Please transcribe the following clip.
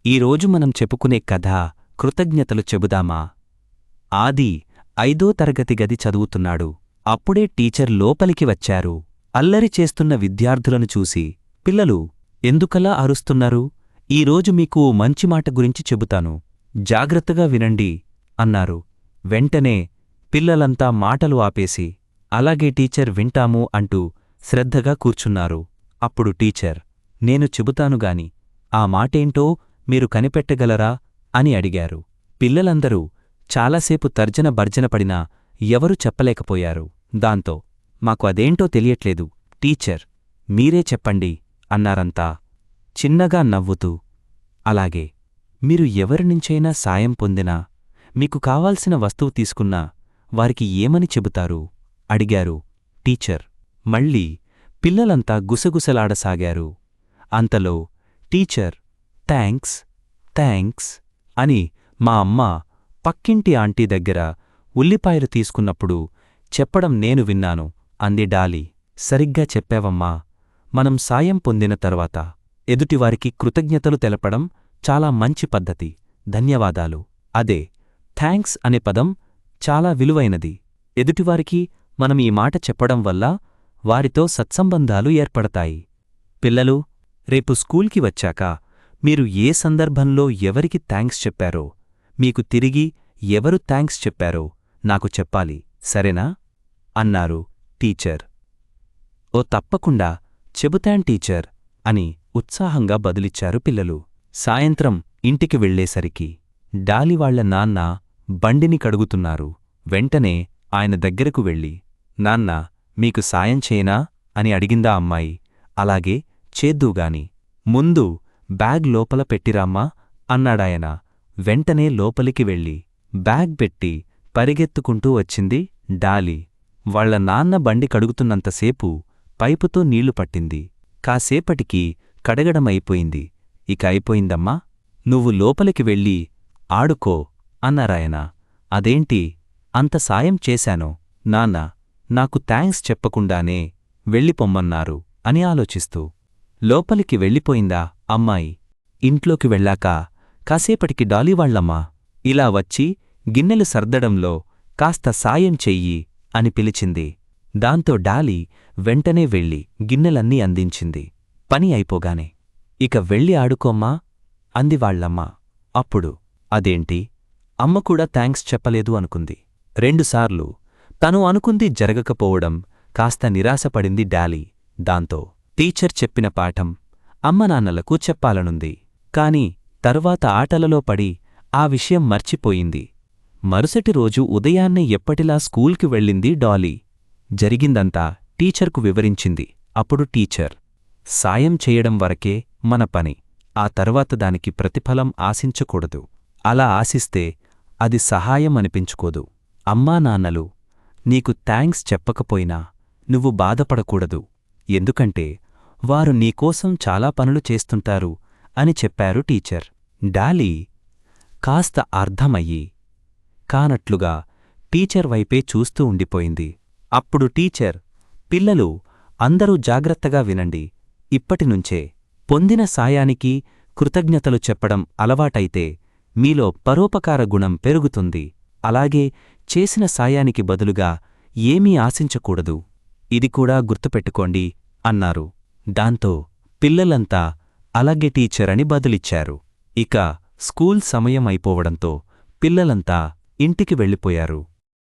ఈరోజు మనం చెప్పుకునే కథ కృతజ్ఞతలు చెబుదామా. ఆది 5వ తరగతి గది చదువుతున్నాడు. అప్పుడే టీచర్ లోపలికి వచ్చారు. అల్లరి చేస్తున్న విద్యార్థులను చూసి, పిల్లలు, ఎందుకలా అరుస్తున్నారు? ఈరోజు మీకు మంచి మాట గురించి చెబుతాను. జాగ్రత్తగా వినండి అన్నారు. వెంటనే పిల్లలంతా మాటలు ఆపేసి, అలాగే టీచర్, వింటాము అంటూ శ్రద్ధగా కూర్చున్నారు. అప్పుడు టీచర్, నేను చెబుతానుగాని ఆ మాటేంటో మీరు కనిపెట్టగలరా అని అడిగారు. పిల్లలందరూ చాలాసేపు తర్జన భర్జనపడినా ఎవరూ చెప్పలేకపోయారు. దాంతో, మాకు అదేంటో తెలియట్లేదు టీచర్, మీరే చెప్పండి అన్నారంతా చిన్నగా నవ్వుతూ. అలాగే, మీరు ఎవరినుంచైనా సాయం పొందినా, మీకు కావాల్సిన వస్తువు తీసుకున్నా వారికి ఏమని చెబుతారు అడిగారు టీచర్. మళ్ళీ పిల్లలంతా గుసగుసలాడసాగారు. అంతలో టీచర్, థ్యాంక్స్ థ్యాంక్స్ అని మా అమ్మ పక్కింటి ఆంటీ దగ్గర ఉల్లిపాయలు తీసుకున్నప్పుడు చెప్పడం నేను విన్నాను అంది డాలీ. సరిగ్గా చెప్పావమ్మా. మనం సాయం పొందిన తర్వాత ఎదుటివారికి కృతజ్ఞతలు తెలపడం చాలా మంచి పద్ధతి. ధన్యవాదాలు. అదే థ్యాంక్స్ అనే పదం చాలా విలువైనది. ఎదుటివారికి మనం ఈ మాట చెప్పడం వల్ల వారితో సత్సంబంధాలు ఏర్పడతాయి. పిల్లలు, రేపు స్కూల్కి వచ్చాక మీరు ఏ సందర్భంలో ఎవరికి థ్యాంక్స్ చెప్పారో, మీకు తిరిగి ఎవరు థ్యాంక్స్ చెప్పారో నాకు చెప్పాలి, సరేనా అన్నారు టీచర్. ఓ తప్పకుండా చెబుతాన్ టీచర్ అని ఉత్సాహంగా బదులిచ్చారు పిల్లలు. సాయంత్రం ఇంటికి వెళ్లేసరికి డాలివాళ్ల నాన్న బండిని కడుగుతున్నారు. వెంటనే ఆయన దగ్గరకు వెళ్ళి, నాన్నా, మీకు సాయం చేయనా అని అడిగిందా అమ్మాయి. అలాగే, చేద్దూగాని. ముందు బ్యాగ్ లోపల పెట్టిరామ్మా అన్నాడాయన. వెంటనే లోపలికి వెళ్ళి బ్యాగ్ పెట్టి పరిగెత్తుకుంటూ వచ్చింది డాలీ. వాళ్ల నాన్న బండి కడుగుతున్నంతసేపు పైపుతో నీళ్లు పట్టింది. కాసేపటికి కడగడమైపోయింది. ఇక అయిపోయిందమ్మా, నువ్వు లోపలికి వెళ్ళి ఆడుకో అన్నారాయన. అదేంటి, అంత సాయం చేశానో నాన్న నాకు థ్యాంక్స్ చెప్పకుండానే వెళ్ళిపొమ్మన్నారు అని ఆలోచిస్తూ లోపలికి వెళ్ళిపోయిందా అమ్మాయి. ఇంట్లోకి వెళ్ళాక కాసేపటికి డాలీవాళ్లమ్మ ఇలా వచ్చి గిన్నెలు సర్దడంలో కాస్త సాయం చెయ్యి అని పిలిచింది. దాంతో డాలీ వెంటనే వెళ్ళి గిన్నెలన్నీ అందించింది. పని అయిపోగానే, ఇక వెళ్ళి ఆడుకోమ్మా అంది వాళ్లమ్మ. అప్పుడు, అదేంటి, అమ్మ కూడా థ్యాంక్స్ చెప్పలేదు అనుకుంది. రెండుసార్లు తను అనుకుంది జరగకపోవడం కాస్త నిరాశపడింది డాలీ. దాంతో టీచర్ చెప్పిన పాఠం అమ్మనాన్నలకు చెప్పాలనుంది. కాని తర్వాత ఆటలలో పడి ఆ విషయం మర్చిపోయింది. మరుసటి రోజు ఉదయాన్నే ఎప్పటిలా స్కూల్కి వెళ్ళింది డాలీ. జరిగిందంతా టీచర్కు వివరించింది. అప్పుడు టీచర్, సాయం చేయడం వరకే మన పని. ఆ తర్వాత దానికి ప్రతిఫలం ఆశించకూడదు. అలా ఆశిస్తే అది సహాయం అనిపించుకోదు. అమ్మానాన్నలు నీకు థ్యాంక్స్ చెప్పకపోయినా నువ్వు బాధపడకూడదు. ఎందుకంటే వారు నీకోసం చాలా పనులు చేస్తుంటారు అని చెప్పారు టీచర్. డాలీ కాస్త అర్థమయ్యి కానట్లుగా టీచర్ వైపే చూస్తూ ఉండిపోయింది. అప్పుడు టీచర్, పిల్లలు, అందరూ జాగ్రత్తగా వినండి. ఇప్పటినుంచే పొందిన సాయానికి కృతజ్ఞతలు చెప్పడం అలవాటైతే మీలో పరోపకార గుణం పెరుగుతుంది. అలాగే చేసిన సాయానికి బదులుగా ఏమీ ఆశించకూడదు. ఇది కూడా గుర్తుపెట్టుకోండి అన్నారు. దాంతో పిల్లలంతా అలాగే టీచర్ అని బదులిచ్చారు. ఇక స్కూల్ సమయం అయిపోవడంతో పిల్లలంతా ఇంటికి వెళ్ళిపోయారు.